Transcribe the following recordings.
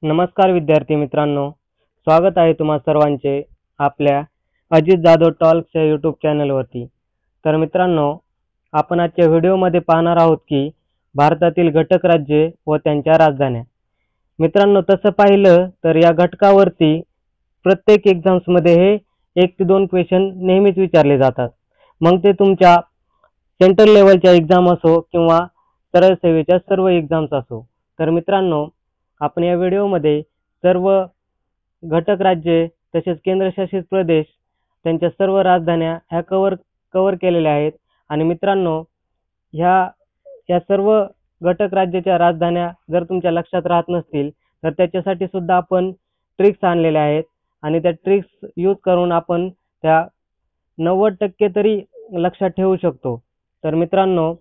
नमस्कार विद्यार्थी मित्रांनो, स्वागत आहे तुम्हा सर्वांचे आपल्या अजित जाधव टॉल्क्स या यूट्यूब चॅनलवरती। तर मित्रांनो, आपण आजच्या व्हिडिओमध्ये पाहणार आहोत की भारतातील घटक राज्ये व त्यांच्या राजधान्या। मित्रांनो, तसं पाहिलं तर या घटकावरती प्रत्येक एक्झाम्समध्ये हे 1 ते 2 क्वेश्चन नेहमीच विचारले जातात। मग ते तुमच्या सेंट्रल लेवलच्या एक्झाम असो किंवा सरळ सेवेच्या सर्व एक्झाम्स असो। तर मित्रांनो, आपण या व्हिडिओमध्ये सर्व घटक राज्ये तसेच केंद्रशासित प्रदेश त्यांच्या सर्व राजधान्या ह्या कव्हर केलेल्या आहेत। आणि मित्रांनो, ह्या सर्व घटक राज्याच्या राजधान्या जर तुमच्या लक्षात राहत नसतील तर त्याच्यासाठी सुद्धा आपण ट्रिक्स आणलेल्या आहेत आणि त्या ट्रिक्स यूज करून आपण त्या 90% तरी लक्षात ठेवू शकतो। तर मित्रांनो,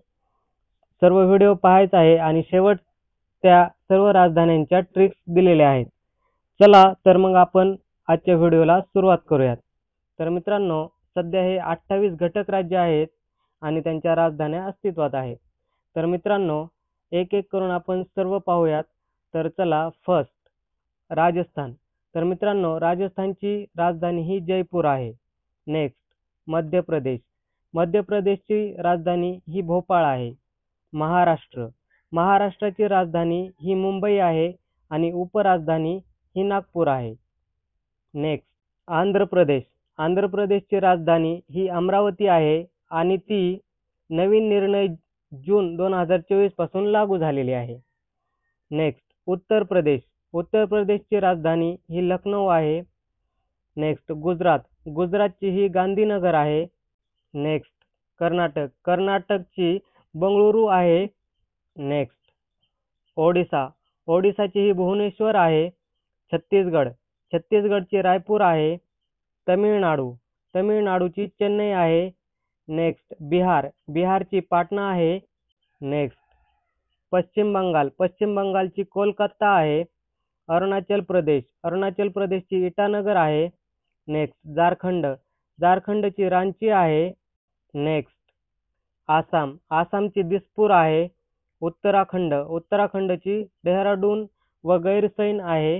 सर्व व्हिडिओ पाहायचा आहे आणि शेवट त्या सर्व राजधान्यांच्या ट्रिक्स दिलेल्या आहेत। चला तर मग आपण आजच्या व्हिडिओला सुरुवात करूयात। तर मित्रांनो, सध्या हे 28 घटक राज्य आहेत आणि त्यांच्या राजधान्या अस्तित्वात आहेत। तर मित्रांनो, एक एक करून आपण सर्व पाहूयात। तर चला, फर्स्ट राजस्थान। तर मित्रांनो, राजस्थानची राजधानी ही जयपूर आहे। नेक्स्ट मध्य प्रदेश। मध्य प्रदेशची राजधानी ही भोपाळ आहे। महाराष्ट्र। महाराष्ट्राची राजधानी ही मुंबई आहे आणि उपराजधानी ही नागपूर आहे। नेक्स्ट आंध्र प्रदेश। आंध्र प्रदेशची राजधानी ही अमरावती आहे आणि ती नवीन निर्णय जून 2024 पासून लागू झालेली आहे। नेक्स्ट उत्तर प्रदेश। उत्तर प्रदेशची राजधानी ही लखनौ आहे। नेक्स्ट गुजरात। गुजरातची ही गांधीनगर आहे। नेक्स्ट कर्नाटक। कर्नाटकची बंगळुरू आहे। नेक्स्ट ओडिसा। ओडिसाची ही भुवनेश्वर आहे। छत्तीसगड। छत्तीसगडची रायपूर आहे। तमिळनाडू। तमिळनाडूची चेन्नई आहे। नेक्स्ट बिहार। बिहारची पाटणा आहे। नेक्स्ट पश्चिम बंगाल। पश्चिम बंगालची कोलकाता आहे। अरुणाचल प्रदेश। अरुणाचल प्रदेशची इटानगर आहे। नेक्स्ट झारखंड। झारखंडची रांची आहे। नेक्स्ट आसाम। आसामची दिसपूर आहे। उत्तराखंड। उत्तराखंडची देहरादून व गैरसैन आहे।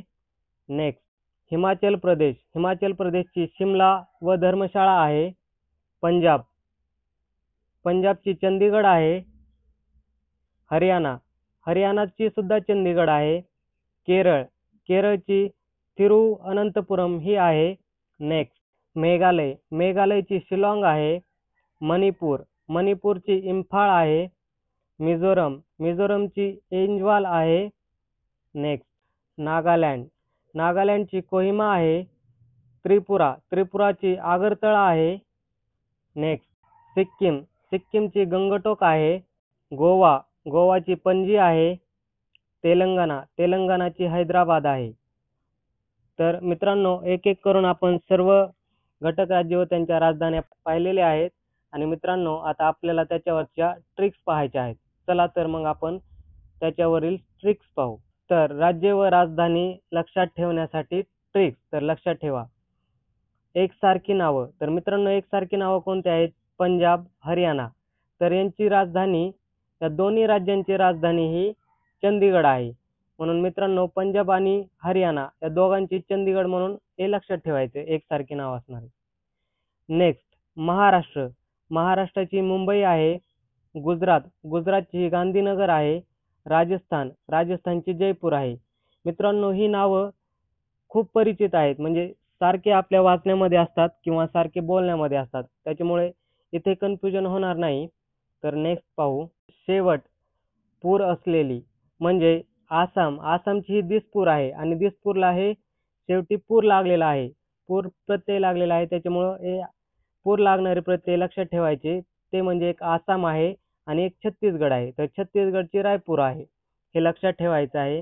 नेक्स्ट हिमाचल प्रदेश। हिमाचल प्रदेशची शिमला व धर्मशाळा आहे। पंजाब। पंजाबची चंदीगड आहे। हरियाणा। हरियाणाची सुद्धा चंदीगड आहे। केरळ। केरळची तिरुअनंतपुरम ही आहे। नेक्स्ट मेघालय। मेघालयची शिलाँग आहे। मणिपूर। मणिपूरची इम्फाळ आहे। मिझोरम। मिझोरमची ऐंजवाल आहे। नेक्स्ट नागालँड। नागालँडची कोहिमा आहे। त्रिपुरा। त्रिपुराची आगरतळा आहे। नेक्स्ट सिक्कीम। सिक्कीमची गंगटोक आहे। गोवा। गोवाची पणजी आहे। तेलंगणा। तेलंगणाची हैदराबाद आहे। तर मित्रांनो, एक एक करून आपण सर्व घटक राज्य व त्यांच्या राजधान्या पाहिलेल्या आहेत आणि मित्रांनो, आता आपल्याला त्याच्यावरच्या ट्रिक्स पाहायच्या आहेत। चला तर मग आपण त्याच्यावरील ट्रिक्स पाहू। तर राज्य व राजधानी लक्षात ठेवण्यासाठी ट्रिक्स। तर लक्षात ठेवा, एकसारखी नावं। तर मित्रांनो, एकसारखी नावं कोणती आहेत? पंजाब, हरियाणा। तर यांची राजधानी, या दोन्ही राज्यांची राजधानी ही चंदीगड आहे। म्हणून मित्रांनो, पंजाब आणि हरियाणा या दोघांची चंदीगड म्हणून हे लक्षात ठेवायचे, एकसारखी नाव असणार। नेक्स्ट महाराष्ट्र। महाराष्ट्राची मुंबई आहे। गुजरात। गुजरातची गांधीनगर आहे। राजस्थान। राजस्थानची जयपूर आहे। मित्रांनो, ही नावं खूप परिचित आहेत, म्हणजे सारखे आपल्या वाचण्यामध्ये असतात किंवा सारखे बोलण्यामध्ये असतात, त्याच्यामुळे इथे कन्फ्युजन होणार नाही। तर नेक्स्ट पाहू, शेवट पूर असलेली म्हणजे आसाम। आसामची ही दिसपूर आहे आणि दिसपूरला हे शेवटी पूर लागलेला आहे, पूर प्रत्यय लागलेला आहे, त्याच्यामुळे हे पूर लागणारे प्रत्यय लक्षात ठेवायचे। ते म्हणजे एक आसाम आहे आणि एक छत्तीसगड आहे। तर छत्तीसगडची रायपूर आहे, हे लक्षात ठेवायचं आहे।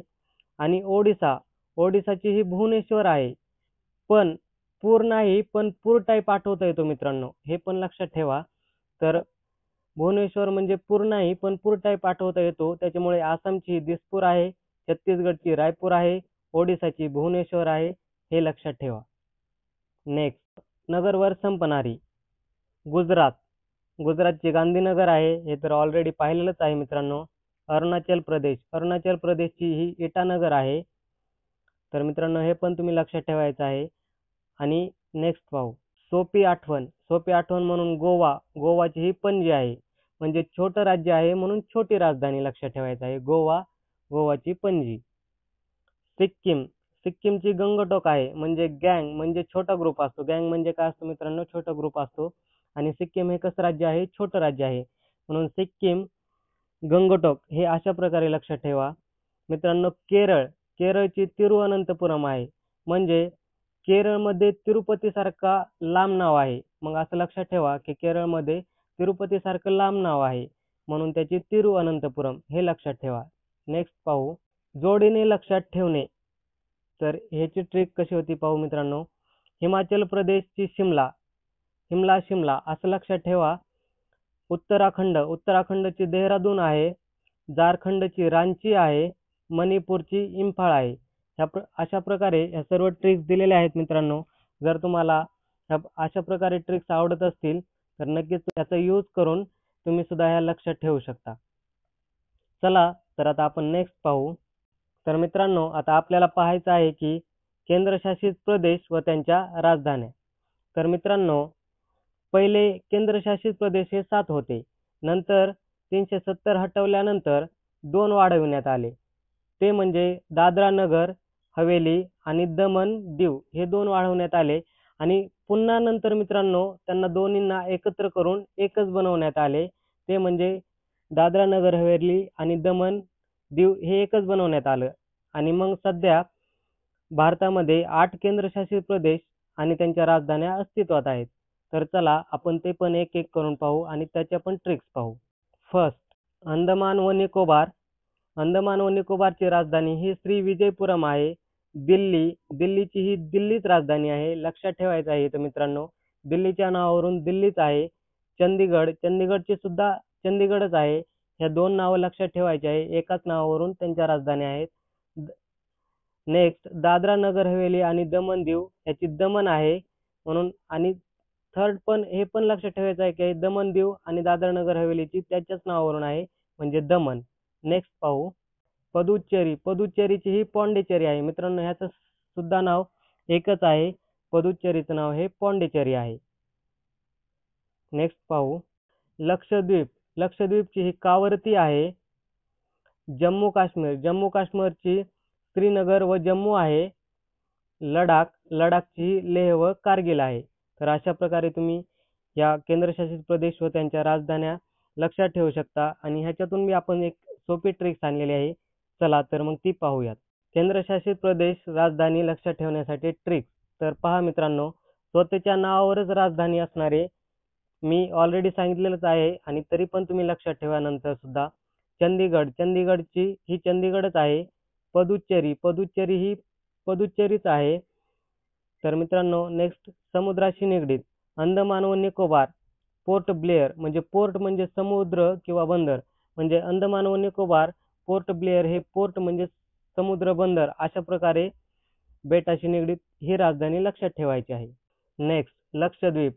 आणि ओडिसा। ओडिसाची ही भुवनेश्वर आहे, पण पूर नाही, पण पूर टाईप आठवता येतो मित्रांनो, हे पण लक्षात ठेवा। तर भुवनेश्वर म्हणजे पूर नाही, पण पूर टाईप आठवता येतो, त्याच्यामुळे आसामची दिसपूर आहे, छत्तीसगडची रायपूर आहे, ओडिसाची भुवनेश्वर आहे, हे लक्षात ठेवा। नेक्स्ट नगरवर संपणारी। गुजरात। गुजरातची गांधीनगर आहे, हे तर ऑलरेडी पाहिलेलंच आहे मित्रांनो। अरुणाचल प्रदेश। अरुणाचल प्रदेशची ही इटानगर आहे। तर मित्रांनो हे पण तुम्ही लक्षात ठेवायचं आहे. आणि नेक्स्ट पाहू, सोपी आठवण. सोपी आठवण म्हणून गोवा. गोवाची ही पणजी आहे. म्हणजे छोटं राज्य आहे म्हणून छोटी राजधानी लक्षात ठेवायचं आहे. गोवा, गोवाची पणजी. सिक्कीम. सिक्कीमची गंगटोक आहे. म्हणजे गँग म्हणजे छोटा ग्रुप असतो. गँग म्हणजे काय असतो मित्रांनो? छोटा ग्रुप असतो. आणि सिक्कीम हे कसं राज्य आहे? छोटं राज्य आहे. म्हणून सिक्कीम, गंगटोक हे अशा प्रकारे लक्षात ठेवा. मित्रांनो केरळ. केरळची तिरुअनंतपुरम आहे. म्हणजे केरळमध्ये तिरुपतीसारखा लांब नाव आहे. मग असं लक्षात ठेवा की केरळमध्ये तिरुपतीसारखं लांब नाव आहे. म्हणून त्याची तिरुअनंतपुरम हे लक्षात ठेवा. नेक्स्ट पाहू, जोडीने लक्षात ठेवणे. तर ह्याची ट्रिक कशी होती पाहू मित्रांनो. हिमाचल प्रदेशची शिमला. शिमला असं लक्षात ठेवा. उत्तराखंड. उत्तराखंडची देहरादून आहे. झारखंडची रांची आहे. मणिपूरची इम्फाळ आहे. अशा प्रकारे ह्या सर्व ट्रिक्स दिलेल्या आहेत मित्रांनो. जर तुम्हाला अशा प्रकारे ट्रिक्स आवडत असतील तर नक्कीच त्याचा यूज करून तुम्ही सुद्धा ह्या लक्षात ठेवू शकता. चला तर आता आपण नेक्स्ट पाहू. तर मित्रांनो आता आपल्याला पाहायचं आहे की केंद्रशासित प्रदेश व त्यांच्या राजधान्या. तर मित्रांनो पहिले केंद्रशासित प्रदेश हे 7 होते. नंतर 370 हटवल्यानंतर 2 वाढविण्यात आले. ते म्हणजे दादरा नगर हवेली आणि दमण दीव हे 2 वाढवण्यात आले. आणि पुन्हा नंतर मित्रांनो त्यांना दोन्हींना एकत्र करून एकच बनवण्यात आले. ते म्हणजे दादरा नगर हवेली आणि दमण दीव हे एकच बनवण्यात आलं. आणि मग सध्या भारतामध्ये 8 केंद्रशासित प्रदेश आणि त्यांच्या राजधान्या अस्तित्वात आहेत. तर चला आपण ते पण एक एक करून पाहू आणि त्याच्या पण ट्रिक्स पाहू. फर्स्ट, अंदमान व निकोबार. अंदमान व निकोबारची राजधानी ही श्रीविजयपुरम आहे. दिल्लीची ही दिल्लीच राजधानी आहे. लक्षात ठेवायचं आहे तर मित्रांनो दिल्लीच्या नावावरून दिल्लीच आहे. चंदीगडची सुद्धा चंदीगडच आहे. ह्या 2 नावं लक्षात ठेवायची आहे. एकाच नावावरून त्यांच्या राजधान्या आहेत. नेक्स्ट, दादरा नगर हवेली आणि दमण दीव याची दमण आहे म्हणून. आणि थर्ड पण हे पण लक्षात ठेवायचं आहे की दमण दीव आणि दादरा नगर हवेलीची त्याच्याच नावावरून आहे म्हणजे दमण. नेक्स्ट पाहू, पदुच्चेरी. पदुच्चेरीची ही पॉंडिचेरी आहे. मित्रांनो ह्याचं सुद्धा नाव एकच आहे. पदुच्चेरीचं नाव हे पॉंडिचेरी आहे. नेक्स्ट पाहू, लक्षद्वीप. लक्षद्वीपची ही कावरती आहे. जम्मू काश्मीरची श्रीनगर व जम्मू आहे. लडाखची लेह व कारगिल आहे. तर अशा प्रकारे तुम्ही या केंद्रशासित प्रदेश व त्यांच्या राजधान्या लक्षात ठेवू शकता. आणि ह्याच्यातून मी आपण एक सोपी ट्रिक्स आणलेली आहे. चला तर मग ती पाहूयात. केंद्रशासित प्रदेश राजधानी लक्षात ठेवण्यासाठी ट्रिक्स. तर पहा मित्रांनो, स्वतःच्या नावावरच राजधानी असणारे मी ऑलरेडी सांगितलेलंच आहे आणि तरी पण तुम्ही लक्षात ठेवा नंतर सुद्धा. चंदीगडची ही चंदीगडच आहे. पुदुच्चेरी ही पुदुच्चेरीच आहे. तर मित्रांनो नेक्स्ट, समुद्राशी निगडीत. अंदमान व निकोबार. पोर्ट ब्लेअर म्हणजे पोर्ट म्हणजे समुद्र किंवा बंदर. म्हणजे अंदमान व निकोबार पोर्ट ब्लेअर हे पोर्ट म्हणजे समुद्र बंदर. अशा प्रकारे बेटाशी निगडीत ही राजधानी लक्षात ठेवायची आहे. नेक्स्ट,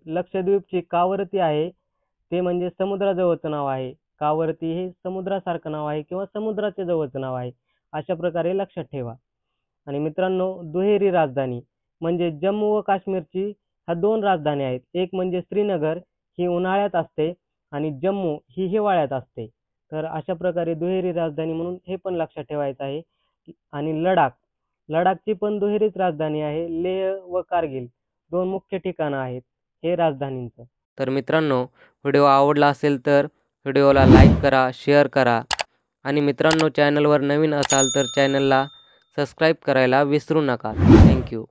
लक्षद्वीपची कावरती आहे. ते म्हणजे समुद्राजवळचं नाव आहे. कावरती हे समुद्रासारखं नाव आहे किंवा समुद्राच्या जवळचं नाव आहे. अशा प्रकारे लक्षात ठेवा. आणि मित्रांनो दुहेरी राजधानी म्हणजे जम्मू व काश्मीरची ह्या 2 राजधान्या आहेत. एक म्हणजे श्रीनगर ही उन्हाळ्यात असते आणि जम्मू ही हिवाळ्यात असते. तर अशा प्रकारे दुहेरी राजधानी म्हणून हे पण लक्षात ठेवायचं आहे. आणि लडाखची पण दुहेरीच राजधानी आहे. लेह व कारगिल 2 मुख्य ठिकाणं आहेत हे राजधानींचं. तर मित्रांनो व्हिडिओ आवडला असेल तर व्हिडिओला लाईक करा, शेअर करा आणि मित्रांनो चॅनलवर नवीन असाल तर चॅनलला सबस्क्राईब करायला विसरू नका. थँक्यू.